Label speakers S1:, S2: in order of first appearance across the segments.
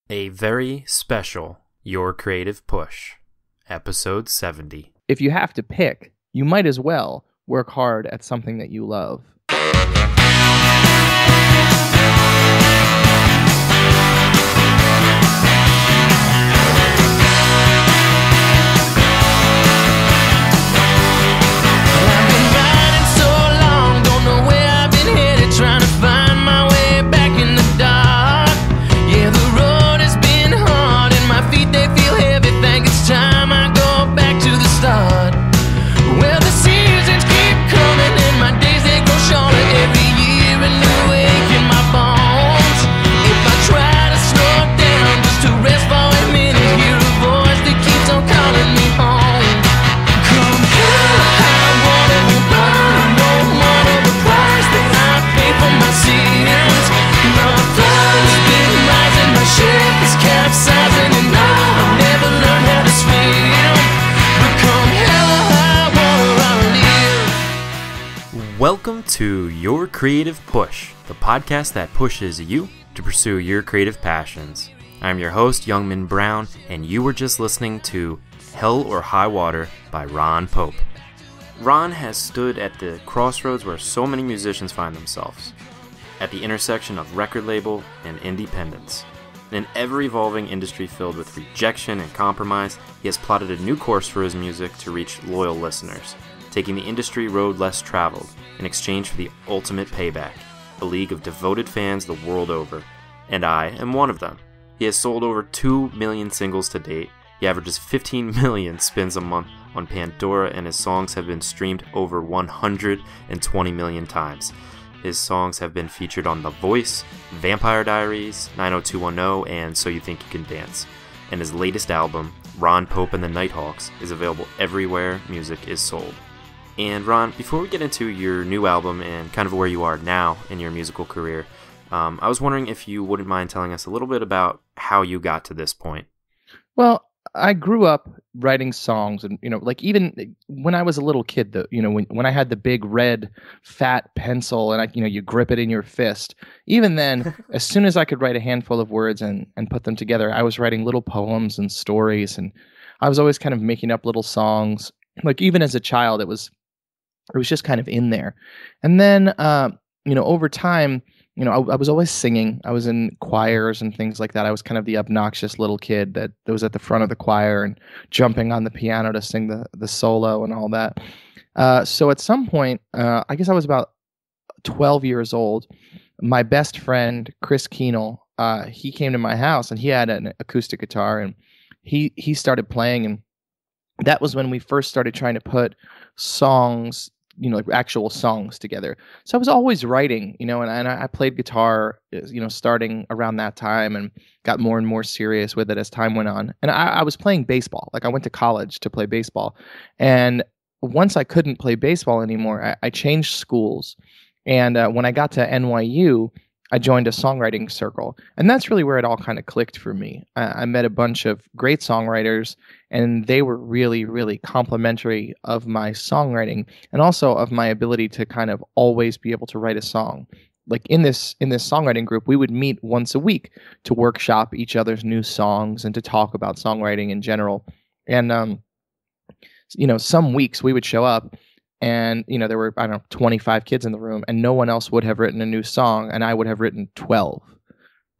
S1: A very special Your Creative Push, episode 70.
S2: If you have to pick, you might as well work hard at something that you love.
S1: Welcome to Your Creative Push, the podcast that pushes you to pursue your creative passions. I'm your host, Youngman Brown, and you were just listening to Hell or High Water by Ron Pope. Ron has stood at the crossroads where so many musicians find themselves, at the intersection of record label and independence. In an ever-evolving industry filled with rejection and compromise, he has plotted a new course for his music to reach loyal listeners, taking the industry road less traveled in exchange for the ultimate payback, a league of devoted fans the world over, and I am one of them. He has sold over 2 million singles to date, he averages 15 million spins a month on Pandora, and his songs have been streamed over 120 million times. His songs have been featured on The Voice, Vampire Diaries, 90210, and So You Think You Can Dance. And his latest album, Ron Pope and the Nighthawks, is available everywhere music is sold. And Ron, before we get into your new album and kind of where you are now in your musical career, I was wondering if you wouldn't mind telling us a little bit about how you got to this point.
S2: Well, I grew up writing songs, and like even when I was a little kid, when I had the big red fat pencil and you grip it in your fist, even then, as soon as I could write a handful of words and put them together, I was writing little poems and stories, and I was always kind of making up little songs. Like even as a child, it was just kind of in there. And then, over time, I was always singing. I was in choirs and things like that. I was kind of the obnoxious little kid that was at the front of the choir and jumping on the piano to sing the solo and all that. So at some point, I guess I was about 12 years old, my best friend, Chris Keenel, he came to my house and he had an acoustic guitar and he started playing, and that was when we first started trying to put songs, like actual songs together. So I was always writing, and I played guitar, starting around that time, and got more and more serious with it as time went on. And I was playing baseball. Like I went to college to play baseball. And once I couldn't play baseball anymore, I changed schools. And when I got to NYU, I joined a songwriting circle. And that's really where it all kind of clicked for me. I met a bunch of great songwriters, and they were really, really complimentary of my songwriting and also of my ability to kind of always be able to write a song. Like in this songwriting group, we would meet once a week to workshop each other's new songs and to talk about songwriting in general. And, some weeks we would show up and, there were, 25 kids in the room, and no one else would have written a new song, and I would have written 12.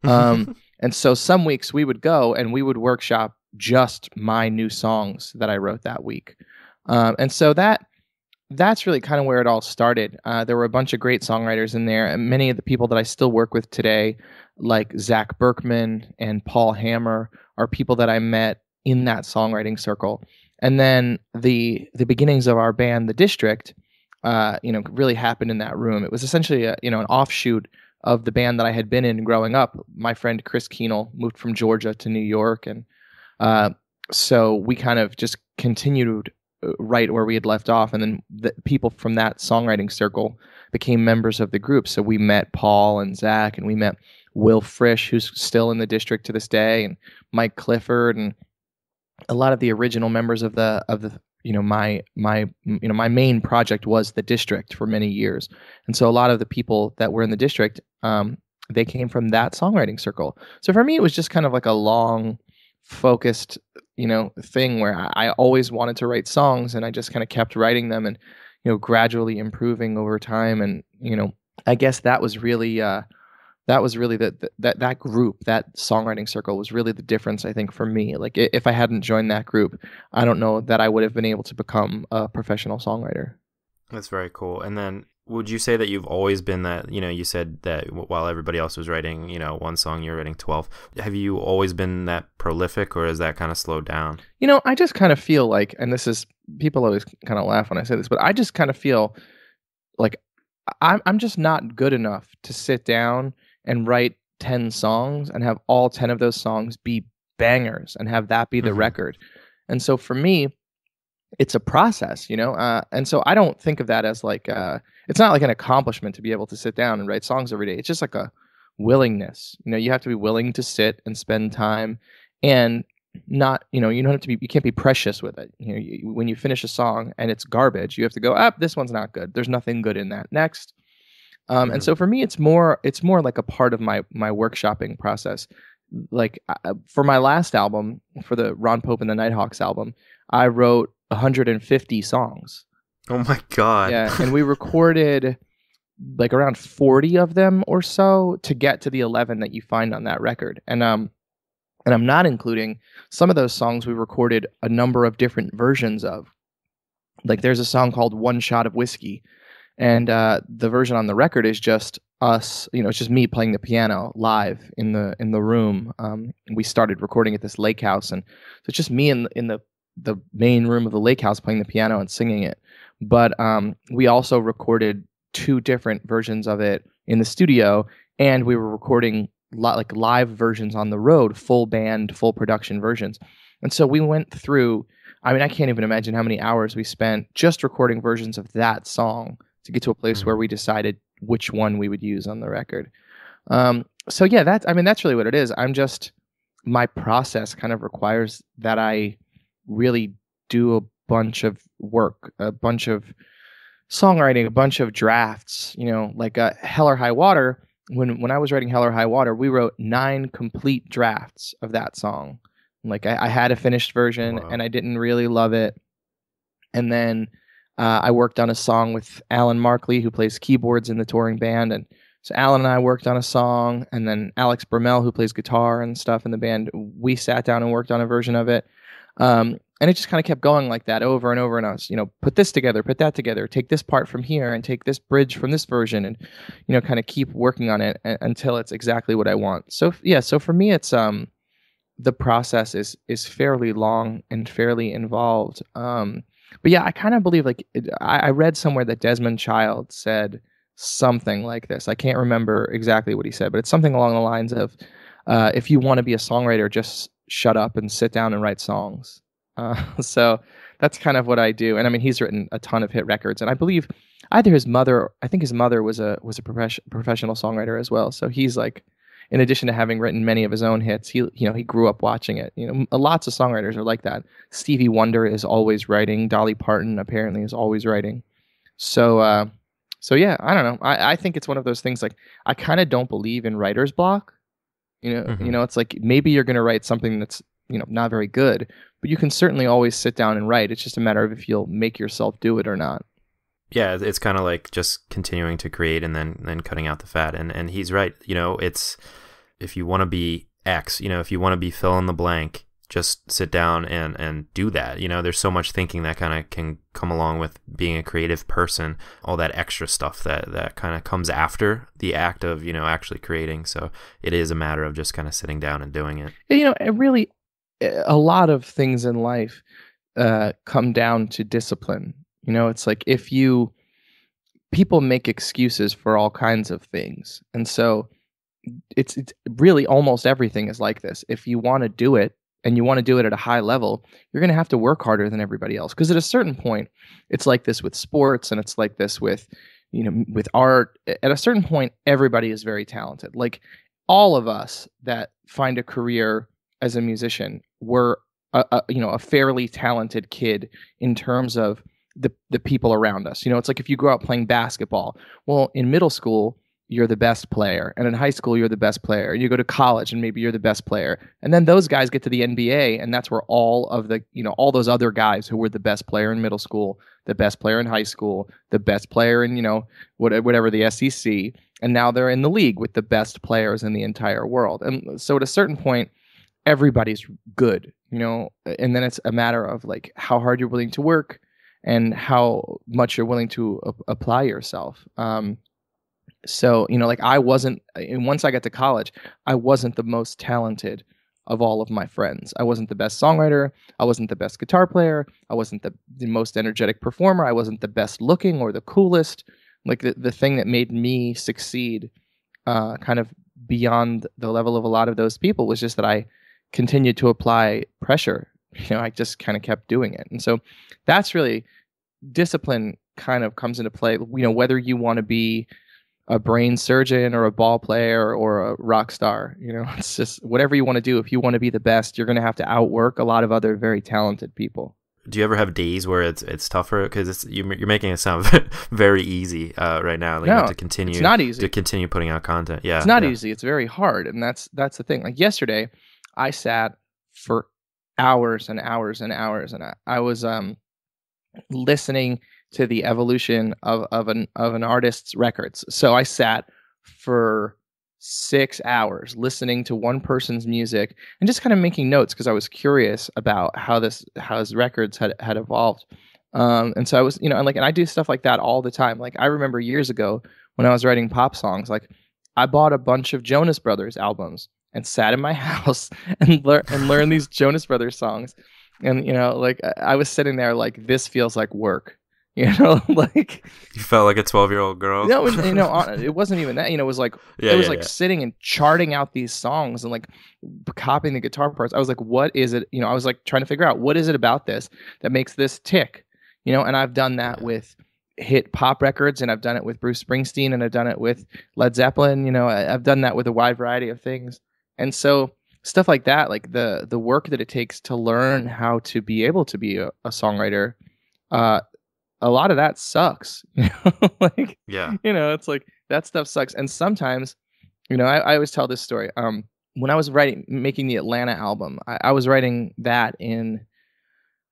S2: And so some weeks we would go and we would workshop just my new songs that I wrote that week. And so that's really kind of where it all started. There were a bunch of great songwriters in there, and many of the people that I still work with today, like Zach Berkman and Paul Hammer, are people that I met in that songwriting circle. And then the beginnings of our band, The District, really happened in that room. It was essentially an offshoot of the band that I had been in growing up. My friend Chris Keenel moved from Georgia to New York, and so we kind of just continued right where we had left off. And then the people from that songwriting circle became members of the group. So we met Paul and Zach, and we met Will Frisch, who's still in The District to this day, and Mike Clifford, and a lot of the original members of the my main project was The District for many years. And so a lot of the people that were in The District, they came from that songwriting circle. So for me, it was just kind of like a long, focused, thing where I always wanted to write songs, and I just kind of kept writing them, and gradually improving over time. And I guess that was really that group, that songwriting circle was really the difference, I think, for me. Like if I hadn't joined that group, I don't know that I would have been able to become a professional songwriter.
S1: That's very cool. And then would you say that you've always been that, you said that while everybody else was writing, one song, you're writing 12. Have you always been that prolific, or has that kind of slowed down?
S2: I just kind of feel like, and this is, people always kind of laugh when I say this, but I just kind of feel like I'm just not good enough to sit down and write 10 songs and have all 10 of those songs be bangers and have that be the record. And so for me, it's a process, and so I don't think of that as like, it's not like an accomplishment to be able to sit down and write songs every day. It's just like a willingness. You have to be willing to sit and spend time, and not, you don't have to be, you can't be precious with it. When you finish a song and it's garbage, you have to go, this one's not good. There's nothing good in that. Next. And so for me, it's more like a part of my workshopping process. Like for my last album, for the Pope and the Nighthawks album, I wrote 150 songs.
S1: Oh my God.
S2: Yeah, and we recorded like around 40 of them or so to get to the 11 that you find on that record. And I'm not including some of those songs we recorded a number of different versions of. Like there's a song called One Shot of Whiskey, and the version on the record is just us, it's just me playing the piano live in the room. We started recording at this lake house, and so it's just me in the main room of the lake house playing the piano and singing it. But we also recorded 2 different versions of it in the studio, and we were recording like live versions on the road, full band, full production versions. And so we went through, I can't even imagine how many hours we spent just recording versions of that song to get to a place where we decided which one we would use on the record. So yeah, that's really what it is. My process kind of requires that I really do a bunch of work, a bunch of songwriting, a bunch of drafts, like Hell or High Water. When I was writing Hell or High Water, we wrote 9 complete drafts of that song. Like I had a finished version, and I didn't really love it. And then I worked on a song with Alan Markley, who plays keyboards in the touring band. And so Alan and I worked on a song, and then Alex Bermel, who plays guitar and stuff in the band, we sat down and worked on a version of it. And it just kind of kept going like that over and over. And I was, put this together, put that together, take this part from here and take this bridge from this version, and, kind of keep working on it until it's exactly what I want. So yeah, so for me, it's, the process is fairly long and fairly involved. But yeah, I kind of believe I read somewhere that Desmond Child said something like this. I can't remember exactly what he said, but it's something along the lines of, if you want to be a songwriter, just shut up and sit down and write songs. So that's kind of what I do. And he's written a ton of hit records, and I believe either his mother was a professional songwriter as well. So he's like, in addition to having written many of his own hits, he grew up watching it. Lots of songwriters are like that. Stevie Wonder is always writing. Dolly Parton apparently is always writing. So yeah, I don't know. I think it's one of those things, like, I kind of don't believe in writer's block. It's like, maybe you're going to write something that's, not very good, but you can certainly always sit down and write. It's just a matter of if you'll make yourself do it or not.
S1: Yeah, it's kind of like just continuing to create and then cutting out the fat. And he's right. It's, if you want to be X, if you want to be fill in the blank, just sit down and do that. There's so much thinking that kind of can come along with being a creative person, all that extra stuff that kind of comes after the act of, actually creating. So it is a matter of just kind of sitting down and doing it.
S2: It really, a lot of things in life come down to discipline. It's like, people make excuses for all kinds of things. And so it's really almost everything is like this. If you want to do it, and you want to do it at a high level, you're going to have to work harder than everybody else. Because at a certain point, it's like this with sports, and it's like this with, with art. At a certain point, everybody is very talented. Like, all of us that find a career as a musician were a fairly talented kid in terms of the people around us. It's like if you grow up playing basketball. Well, in middle school, you're the best player, and in high school you're the best player, and you go to college and maybe you're the best player, and then those guys get to the NBA, and that's where all of the, all those other guys who were the best player in middle school, the best player in high school, the best player in whatever the SEC, and now they're in the league with the best players in the entire world. And so at a certain point, everybody's good, and then it's a matter of like how hard you're willing to work and how much you're willing to apply yourself. So, like I wasn't, and once I got to college, I wasn't the most talented of all of my friends. I wasn't the best songwriter. I wasn't the best guitar player. I wasn't the most energetic performer. I wasn't the best looking or the coolest. Like the thing that made me succeed kind of beyond the level of a lot of those people was just that I continued to apply pressure. I just kind of kept doing it. And so that's really, discipline kind of comes into play, whether you want to be a brain surgeon or a ball player or a rock star, it's just whatever you want to do. If you want to be the best, you're going to have to outwork a lot of other very talented people.
S1: Do you ever have days where it's tougher? Because you're making it sound very easy right now. Like,
S2: no,
S1: to continue,
S2: it's not easy
S1: to continue putting out content. Yeah,
S2: it's not easy. It's very hard, and that's the thing. Like yesterday, I sat for hours and hours and hours, and I was listening to the evolution of an artist's records. So I sat for 6 hours listening to one person's music and just kind of making notes because I was curious about how his records had evolved. And so I was, and I do stuff like that all the time. Like I remember years ago when I was writing pop songs, like I bought a bunch of Jonas Brothers albums and sat in my house and learned these Jonas Brothers songs. And, like I was sitting there like, this feels like work. Like
S1: you felt like a 12-year-old girl.
S2: No, it wasn't even that. It was like sitting and charting out these songs and like copying the guitar parts. I was like, what is it? I was like trying to figure out what is it about this that makes this tick. And I've done that with hit pop records, and I've done it with Bruce Springsteen, and I've done it with Led Zeppelin. I've done that with a wide variety of things, and so stuff like that, like the work that it takes to learn how to be able to be a songwriter. A lot of that sucks, like, it's like that stuff sucks. And sometimes, I always tell this story. When I was making the Atlanta album, I was writing that in,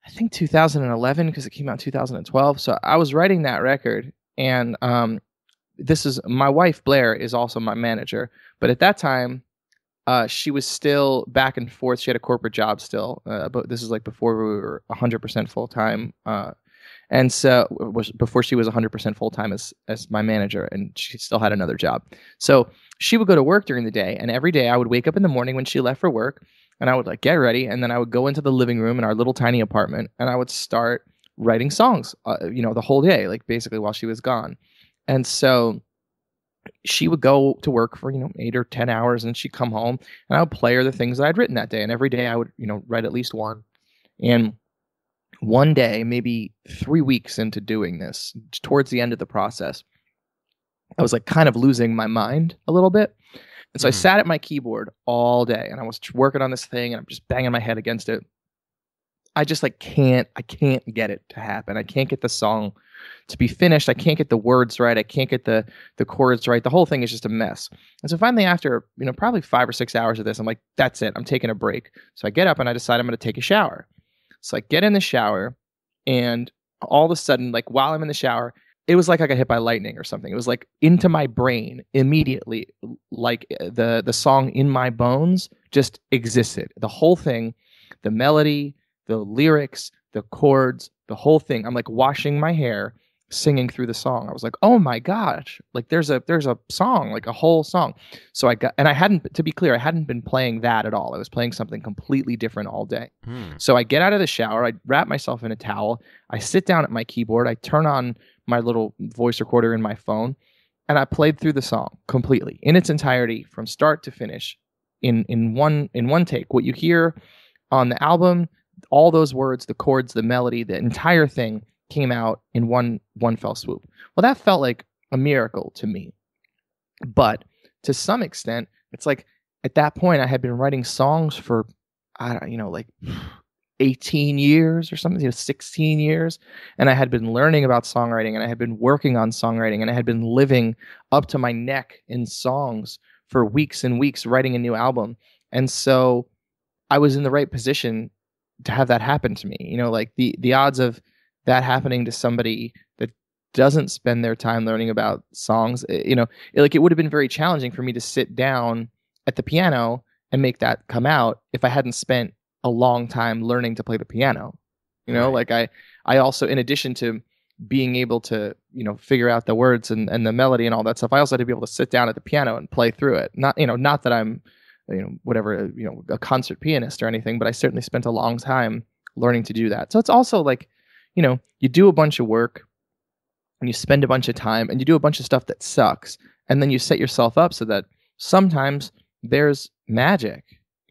S2: I think 2011, because it came out in 2012. So I was writing that record, and this is my wife, Blair, is also my manager. But at that time, she was still back and forth. She had a corporate job still, but this is like before we were 100% full time. And so before she was 100% full-time as my manager, and she still had another job. So she would go to work during the day, and every day I would wake up in the morning when she left for work, and I would like get ready, and then I would go into the living room in our little tiny apartment, and I would start writing songs, the whole day, like basically while she was gone. And so she would go to work for, 8 or 10 hours, and she'd come home, and I would play her the things that I'd written that day. And every day I would, write at least one. And one day, maybe 3 weeks into doing this, towards the end of the process, I was like kind of losing my mind a little bit. And so I sat at my keyboard all day, and I was working on this thing, and I'm just banging my head against it. I just like I can't get it to happen. I can't get the song to be finished. I can't get the words right. I can't get the chords right. The whole thing is just a mess. And so finally, after, probably 5 or 6 hours of this, I'm like, that's it. I'm taking a break. So I get up and I decide I'm going to take a shower. So I get in the shower, and all of a sudden, like while I'm in the shower, it was like I got hit by lightning or something. It was like into my brain immediately, like the song In My Bones just existed. The whole thing, the melody, the lyrics, the chords, the whole thing. I'm like washing my hair, singing through the song. I was like, oh my gosh, like there's a song, like a whole song. So I hadn't, to be clear, I hadn't been playing that at all. I was playing something completely different all day. So I get out of the shower, I wrap myself in a towel, I sit down at my keyboard, I turn on my little voice recorder in my phone, and I played through the song completely in its entirety from start to finish in one take. What you hear on the album, all those words, the chords, the melody, the entire thing came out in one fell swoop. Well, that felt like a miracle to me. But to some extent, it's like at that point I had been writing songs for, I don't, like 18 years or something, 16 years. And I had been learning about songwriting, and I had been working on songwriting, and I had been living up to my neck in songs for weeks and weeks, writing a new album. And so I was in the right position to have that happen to me. Like the odds of that happening to somebody that doesn't spend their time learning about songs, like it would have been very challenging for me to sit down at the piano and make that come out if I hadn't spent a long time learning to play the piano.
S1: Right.
S2: Like I also, in addition to being able to, figure out the words and the melody and all that stuff, I also had to be able to sit down at the piano and play through it. Not that I'm, whatever, a concert pianist or anything, but I certainly spent a long time learning to do that. So it's also like, you do a bunch of work and you spend a bunch of time and you do a bunch of stuff that sucks. And then you set yourself up so that sometimes there's magic,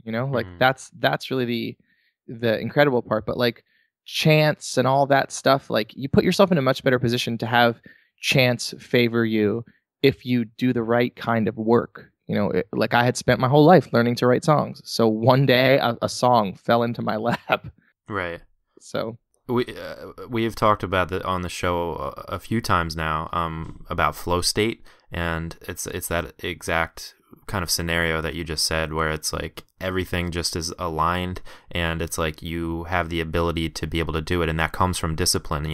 S2: like that's really the incredible part. But like chance and all that stuff, like you put yourself in a much better position to have chance favor you if you do the right kind of work. Like I had spent my whole life learning to write songs. So one day a song fell into my lap.
S1: Right.
S2: So
S1: we have talked about that on the show a few times now, about flow state, and it's that exact kind of scenario that you just said, where it's like everything just is aligned, and it's like you have the ability to be able to do it, and that comes from discipline.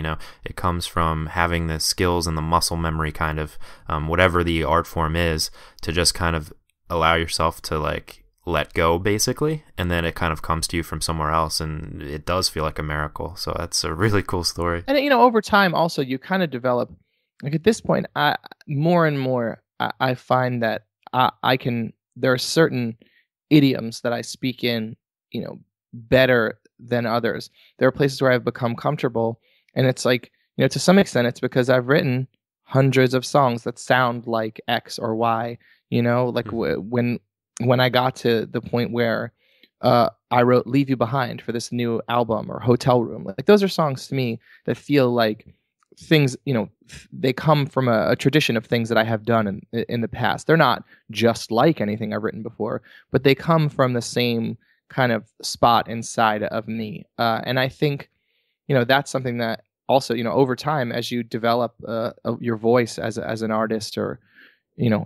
S1: It comes from having the skills and the muscle memory, kind of whatever the art form is, to just kind of allow yourself to like let go, basically, and then it kind of comes to you from somewhere else, and it does feel like a miracle. So that's a really cool story.
S2: And over time also you kind of develop, like at this point, more and more I find that I can, there are certain idioms that I speak in, better than others. There are places where I've become comfortable, and it's like, to some extent it's because I've written hundreds of songs that sound like X or Y, like when I got to the point where I wrote Leave You Behind for this new album, or Hotel Room, like those are songs to me that feel like things, they come from a tradition of things that I have done in the past. They're not just like anything I've written before, but they come from the same kind of spot inside of me. And I think, that's something that also, over time, as you develop your voice as an artist, or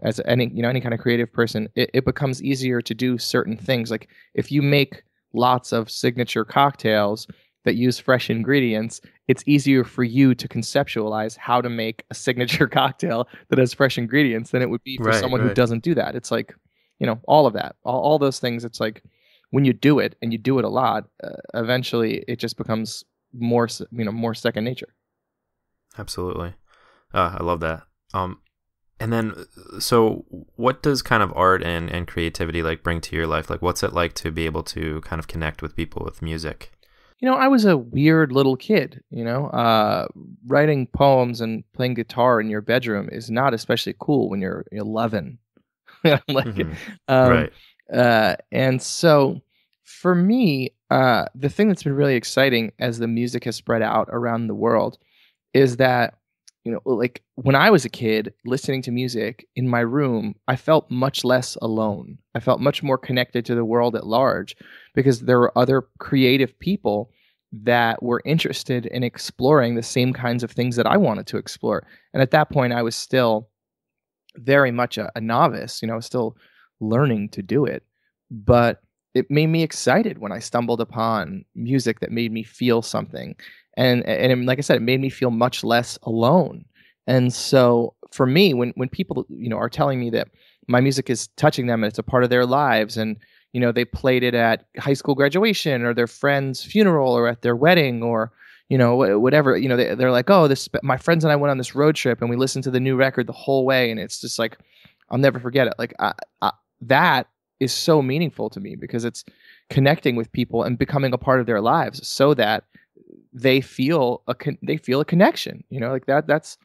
S2: as any kind of creative person, it becomes easier to do certain things. Like if you make lots of signature cocktails that use fresh ingredients, it's easier for you to conceptualize how to make a signature cocktail that has fresh ingredients than it would be for someone who doesn't do that. It's like, all of that, all those things. It's like when you do it and you do it a lot, eventually it just becomes more second nature.
S1: Absolutely. I love that. And then, so what does kind of art and creativity like bring to your life? Like, what's it like to be able to kind of connect with people with music?
S2: I was a weird little kid, writing poems and playing guitar in your bedroom is not especially cool when you're 11.
S1: Right.
S2: And so for me, the thing that's been really exciting as the music has spread out around the world is that, like when I was a kid listening to music in my room, I felt much less alone. I felt much more connected to the world at large because there were other creative people that were interested in exploring the same kinds of things that I wanted to explore. And at that point, I was still very much a novice, still learning to do it. But it made me excited when I stumbled upon music that made me feel something. And like I said, it made me feel much less alone. And so for me, when people, are telling me that my music is touching them and it's a part of their lives, and, they played it at high school graduation or their friend's funeral or at their wedding, or, whatever, they're like, oh, my friends and I went on this road trip and we listened to the new record the whole way. And it's just like, I'll never forget it. Like that is so meaningful to me because it's connecting with people and becoming a part of their lives so that they feel a connection, like that's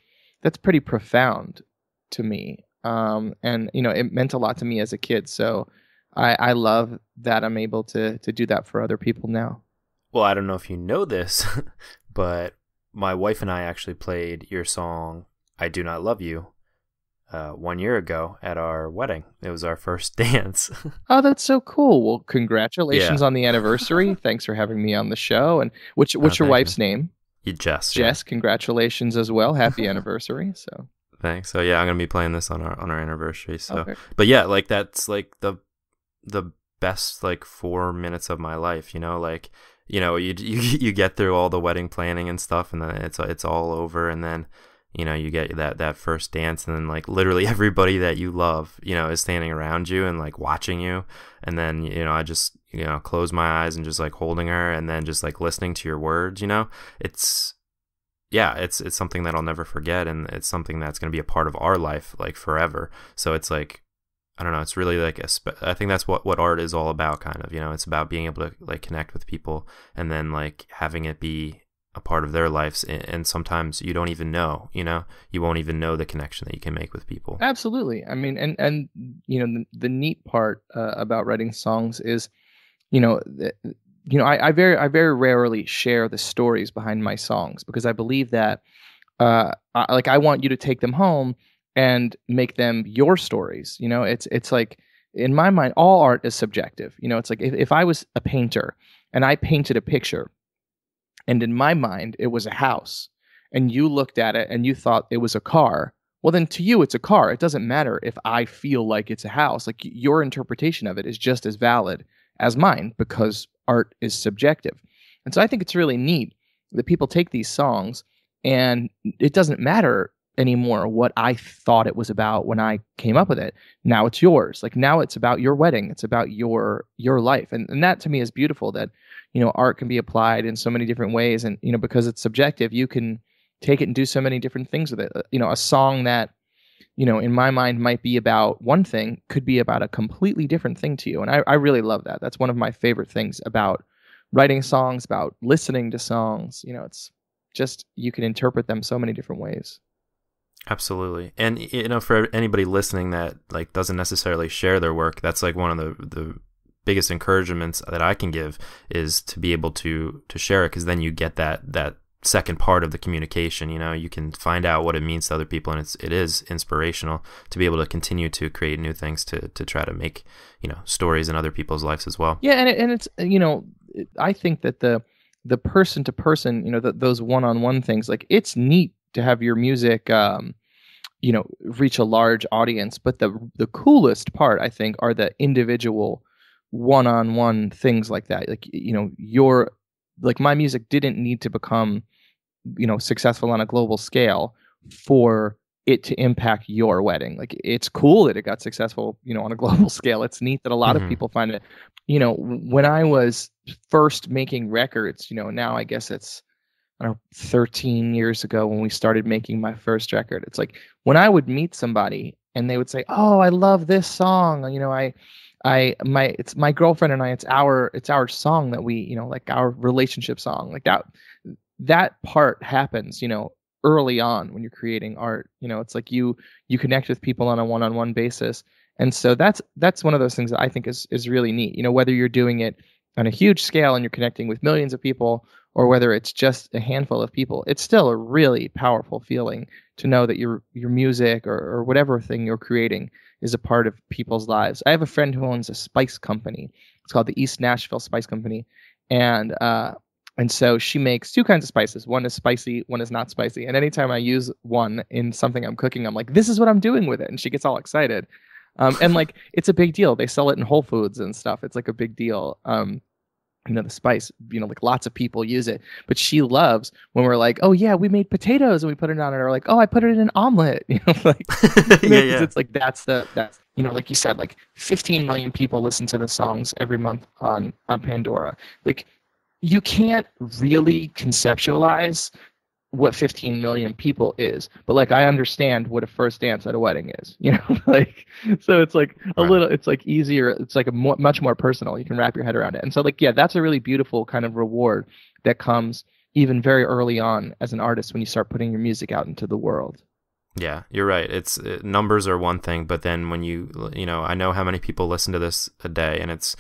S2: pretty profound to me. And it meant a lot to me as a kid. So I love that I'm able to do that for other people now.
S1: Well, I don't know if you know this, but my wife and I actually played your song, I Do Not Love You, 1 year ago at our wedding. It was our first dance.
S2: Oh, that's so cool. Well, congratulations
S1: Yeah.
S2: on the anniversary. Thanks for having me on the show. And what's your
S1: Thank you.
S2: wife's name?
S1: Jess. Yeah.
S2: Jess, congratulations as well. Happy anniversary. So,
S1: Thanks. So yeah, I'm gonna be playing this on our anniversary. So,
S2: okay.
S1: but yeah, like that's like the best like 4 minutes of my life. Like you get through all the wedding planning and stuff, and then it's all over, and then you get that first dance, and then like literally everybody that you love is standing around you and like watching you, and then I just close my eyes and just like holding her, and then just like listening to your words. It's it's something that I'll never forget, and it's something that's going to be a part of our life like forever. So it's like, I don't know, it's really like I think that's what art is all about, kind of. It's about being able to like connect with people, and then like having it be a part of their lives, and sometimes you don't even know, you won't even know the connection that you can make with people.
S2: Absolutely. I mean, and the neat part about writing songs is, I very rarely share the stories behind my songs, because I believe that I want you to take them home and make them your stories. It's like, in my mind, all art is subjective. It's like if I was a painter and I painted a picture, and in my mind it was a house, and you looked at it and you thought it was a car, well, then to you it's a car. It doesn't matter if I feel like it's a house. Like, your interpretation of it is just as valid as mine, because art is subjective. And so I think it's really neat that people take these songs, and it doesn't matter anymore what I thought it was about when I came up with it. Now it's yours. Like, now it's about your wedding. It's about your life. And that to me is beautiful, that art can be applied in so many different ways, and because it's subjective, you can take it and do so many different things with it. A song that in my mind might be about one thing could be about a completely different thing to you. And I really love that. That's one of my favorite things about writing songs, about listening to songs. It's just, you can interpret them so many different ways.
S1: Absolutely. And for anybody listening that like doesn't necessarily share their work, that's like one of the biggest encouragements that I can give, is to be able to share it, because then you get that second part of the communication. You can find out what it means to other people, and it is inspirational to be able to continue to create new things, to try to make stories in other people's lives as well.
S2: Yeah, and it's I think that the person to person, those one-on-one things, like, it's neat to have your music reach a large audience, but the coolest part, I think, are the individual one-on-one things like that. Like, my music didn't need to become successful on a global scale for it to impact your wedding. Like, it's cool that it got successful on a global scale. It's neat that a lot of people find it. When I was first making records, now I guess it's, I don't know, 13 years ago when we started making my first record. It's like, when I would meet somebody and they would say, "Oh, I love this song. It's my girlfriend and I, it's our song that we, like our relationship song." Like, that part happens, early on when you're creating art. It's like you connect with people on a one-on-one basis. And so that's one of those things that I think is really neat. Whether you're doing it on a huge scale and you're connecting with millions of people, or whether it's just a handful of people, it's still a really powerful feeling to know that your music or whatever thing you're creating is a part of people's lives. I have a friend who owns a spice company. It's called the East Nashville Spice Company. And so she makes two kinds of spices. One is spicy, one is not spicy. And anytime I use one in something I'm cooking, I'm like, "This is what I'm doing with it." And she gets all excited. And like, it's a big deal. They sell it in Whole Foods and stuff. It's like a big deal. The spice, like, lots of people use it, but she loves when we're like, "Oh yeah, we made potatoes and we put it on it," or like, "Oh, I put it in an omelet." Like,
S1: Yeah.
S2: it's like, that's like you said, like 15 million people listen to the songs every month on Pandora. Like, you can't really conceptualize what 15 million people is, but like, I understand what a first dance at a wedding is, like, so it's like a little, it's like easier, it's like much more personal. You can wrap your head around it. And so, like, yeah, that's a really beautiful kind of reward that comes even very early on as an artist, when you start putting your music out into the world.
S1: Yeah, you're right. It's numbers are one thing, but then when I know how many people listen to this a day, and it's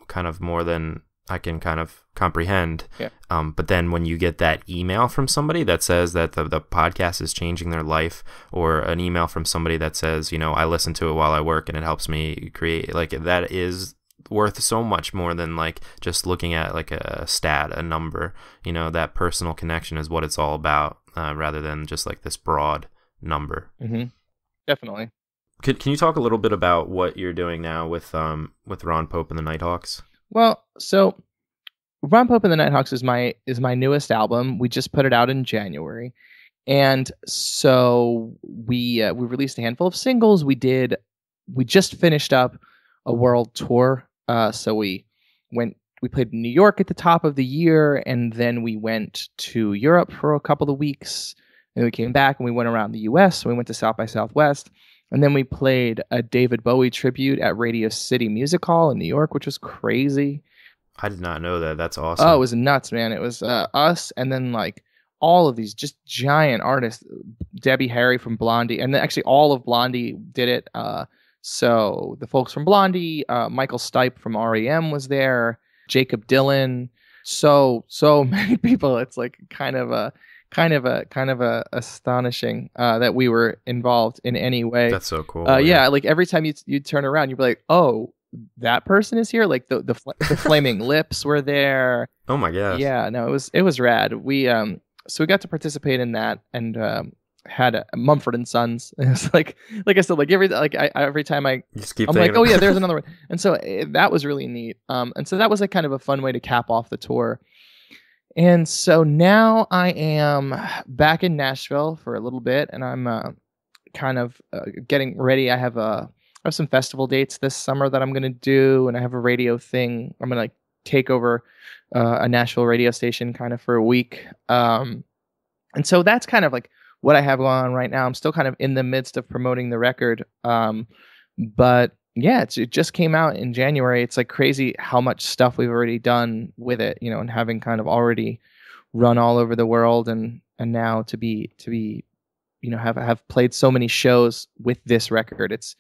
S1: kind of more than I can kind of comprehend.
S2: Yeah.
S1: But then when you get that email from somebody that says that the podcast is changing their life, or an email from somebody that says, I listen to it while I work and it helps me create, like, that is worth so much more than like just looking at like a stat, a number. That personal connection is what it's all about, rather than just like this broad number.
S2: Mm-hmm. Definitely.
S1: Can you talk a little bit about what you're doing now with Ron Pope and the Nighthawks?
S2: Well, so Ron Pope and the Nighthawks is my newest album. We just put it out in January, and so we released a handful of singles. We just finished up a world tour. So we played in New York at the top of the year, and then we went to Europe for a couple of weeks. And we came back and we went around the U.S. So we went to South by Southwest, and then we played a David Bowie tribute at Radio City Music Hall in New York, which was crazy.
S1: I did not know that. That's awesome.
S2: Oh, it was nuts, man. It was us, and then like all of these just giant artists, Debbie Harry from Blondie, and then actually all of Blondie did it. So the folks from Blondie, Michael Stipe from REM was there, Jacob Dylan, so many people. It's like kind of astonishing that we were involved in any way.
S1: That's so cool.
S2: Yeah, like every time you turn around, you'd be like, oh, that person is here. Like the Flaming Lips were there.
S1: Oh my gosh.
S2: Yeah, no, it was rad. We got to participate in that, and had a Mumford and Sons. It was like I said, like every time I'm like, oh yeah, there's another one. And so that was really neat. And so that was like kind of a fun way to cap off the tour. And so now I am back in Nashville for a little bit, and I'm kind of getting ready. I have some festival dates this summer that I'm going to do, and I have a radio thing. I'm going to like take over a Nashville radio station kind of for a week. And so that's kind of like what I have going on right now. I'm still kind of in the midst of promoting the record. But yeah, it just came out in January. It's like crazy how much stuff we've already done with it, and having kind of already run all over the world, and now to be have played so many shows with this record. It's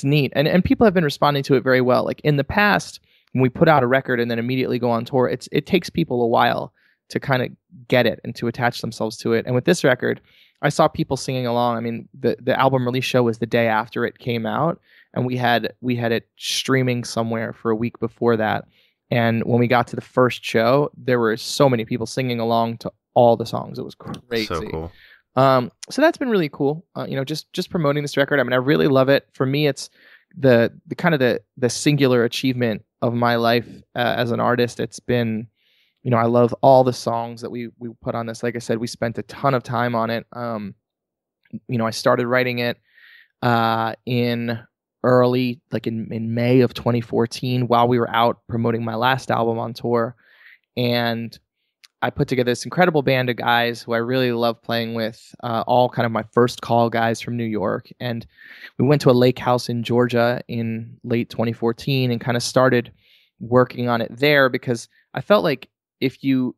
S2: neat. And people have been responding to it very well. Like in the past, when we put out a record and then immediately go on tour, it takes people a while to kind of get it and to attach themselves to it. And with this record, I saw people singing along. I mean, the album release show was the day after it came out, and we had it streaming somewhere for a week before that. And when we got to the first show, there were so many people singing along to all the songs. It was crazy.
S1: So cool.
S2: So that's been really cool. Just promoting this record. I mean, I really love it. For me, it's the kind of the singular achievement of my life as an artist. It's been, I love all the songs that we put on this. Like I said, we spent a ton of time on it. I started writing it in May of 2014 while we were out promoting my last album on tour. And I put together this incredible band of guys who I really love playing with, all kind of my first call guys from New York. And we went to a lake house in Georgia in late 2014 and kind of started working on it there, because I felt like if you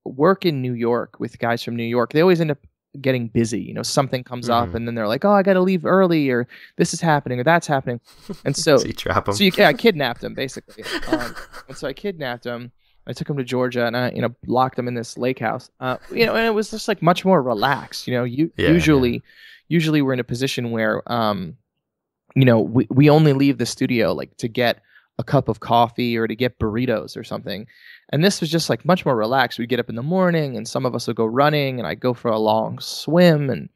S2: work in New York with guys from New York, they always end up getting busy. Something comes up and then they're like, oh, I got to leave early, or this is happening, or that's happening. And so,
S1: so you trap them.
S2: I kidnapped them basically. And so I kidnapped them. I took them to Georgia and I, locked them in this lake house. And it was just like much more relaxed. Usually we're in a position where, we only leave the studio like to get a cup of coffee or to get burritos or something. And this was just like much more relaxed. We'd get up in the morning and some of us would go running, and I'd go for a long swim, and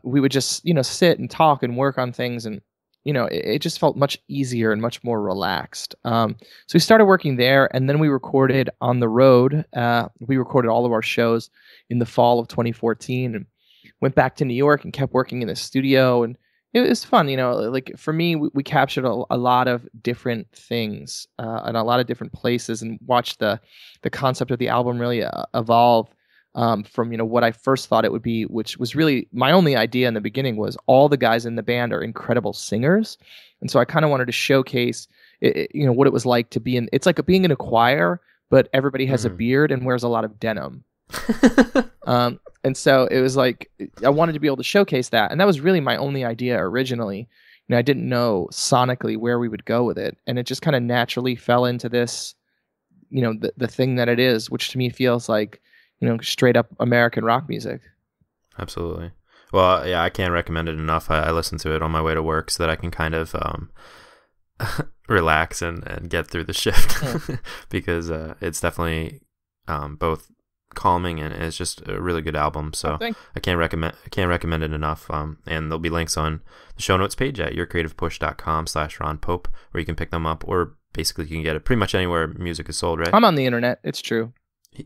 S2: we would just, sit and talk and work on things. And, it just felt much easier and much more relaxed. So we started working there, and then we recorded on the road. We recorded all of our shows in the fall of 2014 and went back to New York and kept working in the studio. And it was fun, like for me, we captured a lot of different things in a lot of different places, and watched the concept of the album really evolve from, what I first thought it would be, which was really my only idea in the beginning, was all the guys in the band are incredible singers. And so I kind of wanted to showcase, what it was like to be it's like being in a choir, but everybody has a beard and wears a lot of denim. And so it was like, I wanted to be able to showcase that. And that was really my only idea originally. I didn't know sonically where we would go with it. And it just kind of naturally fell into this the thing that it is, which to me feels like, straight up American rock music.
S1: Absolutely. Well, yeah, I can't recommend it enough. I listen to it on my way to work so that I can kind of relax and get through the shift because it's definitely both calming and it's just a really good album. So I can't recommend it enough. And there'll be links on the show notes page at yourcreativepush.com/Ron Pope, where you can pick them up, or basically you can get it pretty much anywhere music is sold, right?
S2: I'm on the internet. It's true.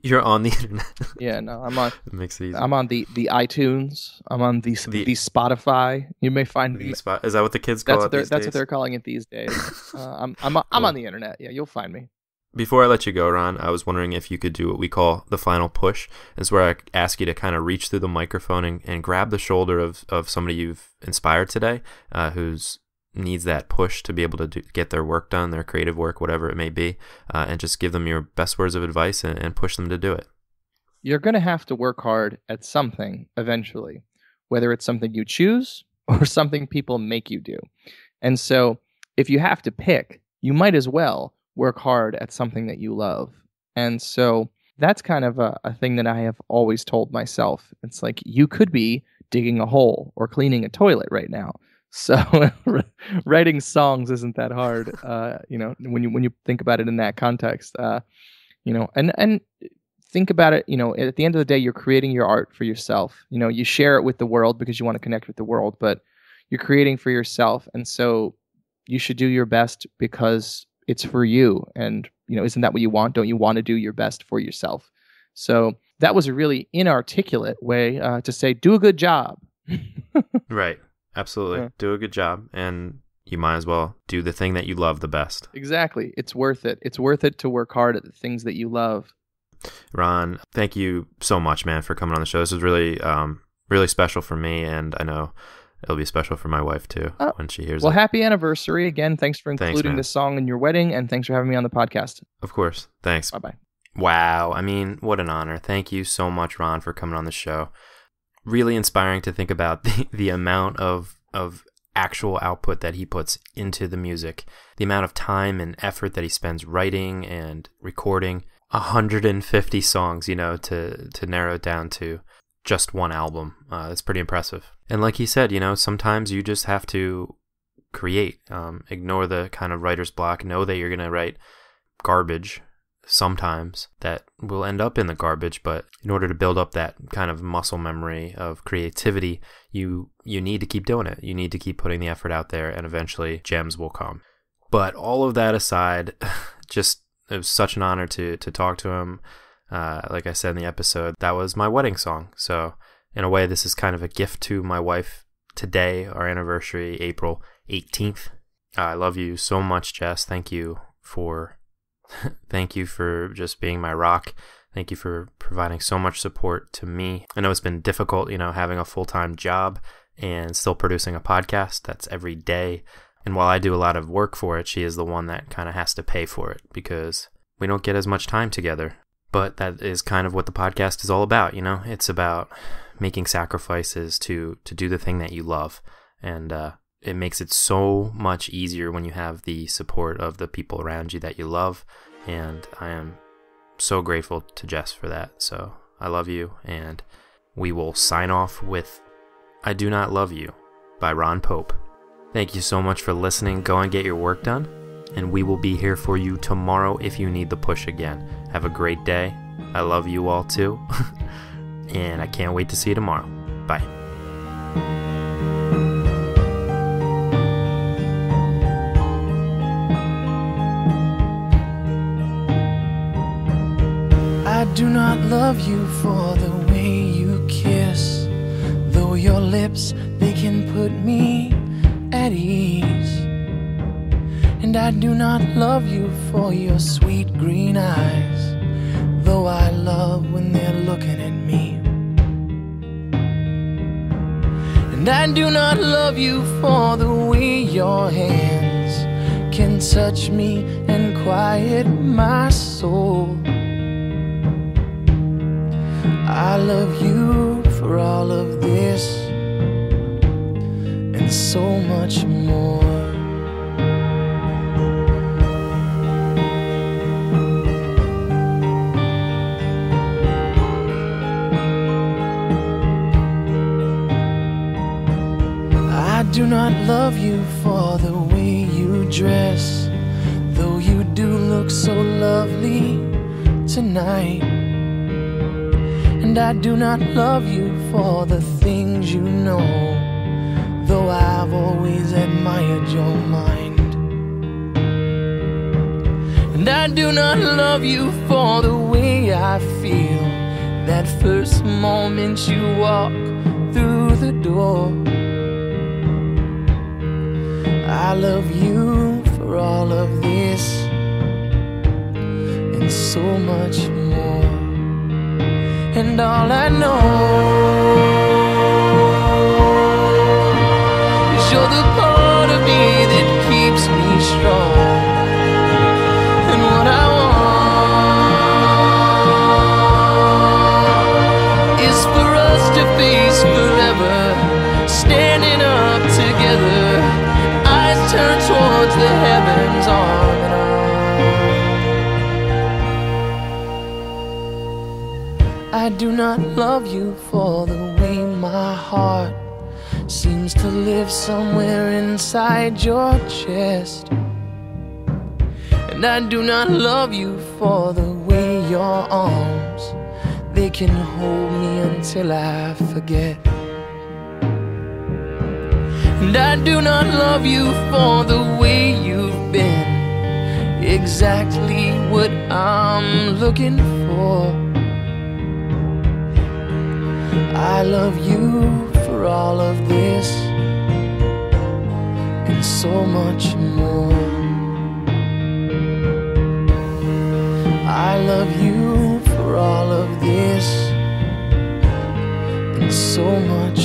S1: You're on the internet.
S2: Yeah, no, I'm on.
S1: It makes it easy.
S2: I'm on the iTunes. I'm on the Spotify. You may find me.
S1: Is that what the kids call it?
S2: That's what they're calling it these days. I'm cool. On the internet. Yeah, you'll find me.
S1: Before I let you go, Ron, I was wondering if you could do what we call the final push. It's where I ask you to kind of reach through the microphone and grab the shoulder of somebody you've inspired today, who's needs that push to be able to get their work done, their creative work, whatever it may be, and just give them your best words of advice and push them to do it.
S2: You're going to have to work hard at something eventually, whether it's something you choose or something people make you do. And so if you have to pick, you might as well work hard at something that you love. And so that's kind of a thing that I have always told myself. It's like, you could be digging a hole or cleaning a toilet right now. So writing songs isn't that hard, when you think about it in that context, and think about it, at the end of the day, you're creating your art for yourself. You share it with the world because you want to connect with the world, but you're creating for yourself. And so you should do your best because it's for you. And, isn't that what you want? Don't you want to do your best for yourself? So that was a really inarticulate way to say, do a good job.
S1: Right. Absolutely. Yeah. Do a good job, and you might as well do the thing that you love the best.
S2: Exactly. It's worth it. It's worth it to work hard at the things that you love.
S1: Ron, thank you so much, man, for coming on the show. This was really, really special for me, and I know it'll be special for my wife, too, when she hears it.
S2: Well, happy anniversary. Again, thanks for including this song in your wedding, and thanks for having me on the podcast.
S1: Of course. Thanks.
S2: Bye-bye.
S1: Wow. I mean, what an honor. Thank you so much, Ron, for coming on the show. Really inspiring to think about the amount of actual output that he puts into the music, the amount of time and effort that he spends writing and recording 150 songs, to narrow it down to just one album. That's pretty impressive. And like he said, sometimes you just have to create, ignore the kind of writer's block, know that you're going to write garbage sometimes that will end up in the garbage, but in order to build up that kind of muscle memory of creativity, you need to keep doing it. You need to keep putting the effort out there, and eventually gems will come. But all of that aside, it was such an honor to talk to him. Like I said in the episode, that was my wedding song. So in a way, this is kind of a gift to my wife today, our anniversary, April 18th. I love you so much, Jess. Thank you for just being my rock. Thank you for providing so much support to me. I know it's been difficult, having a full-time job and still producing a podcast that's every day. And while I do a lot of work for it, she is the one that kind of has to pay for it because we don't get as much time together. But that is kind of what the podcast is all about, It's about making sacrifices to do the thing that you love. And it makes it so much easier when you have the support of the people around you that you love, and I am so grateful to Jess for that. So I love you, and we will sign off with I Do Not Love You by Ron Pope. Thank you so much for listening. Go and get your work done, and we will be here for you tomorrow if you need the push again. Have a great day. I love you all too, and I can't wait to see you tomorrow. Bye.
S3: I do not love you for the way you kiss, though your lips, they can put me at ease. And I do not love you for your sweet green eyes, though I love when they're looking at me. And I do not love you for the way your hands can touch me and quiet my soul. I love you for all of this and so much more. 'Cause do not love you for the way you dress, though you do look so lovely tonight. And I do not love you for the things you know, though I've always admired your mind. And I do not love you for the way I feel that first moment you walk through the door. I love you for all of this and so much more. And all I know is you're the part of me that keeps me strong. And what I want is for us to face forever, standing up together, eyes turned towards the heavens, arm in arm. I do not love you for the way my heart seems to live somewhere inside your chest. And I do not love you for the way your arms, they can hold me until I forget. And I do not love you for the way you've been exactly what I'm looking for. I love you for all of this and so much more. I love you for all of this and so much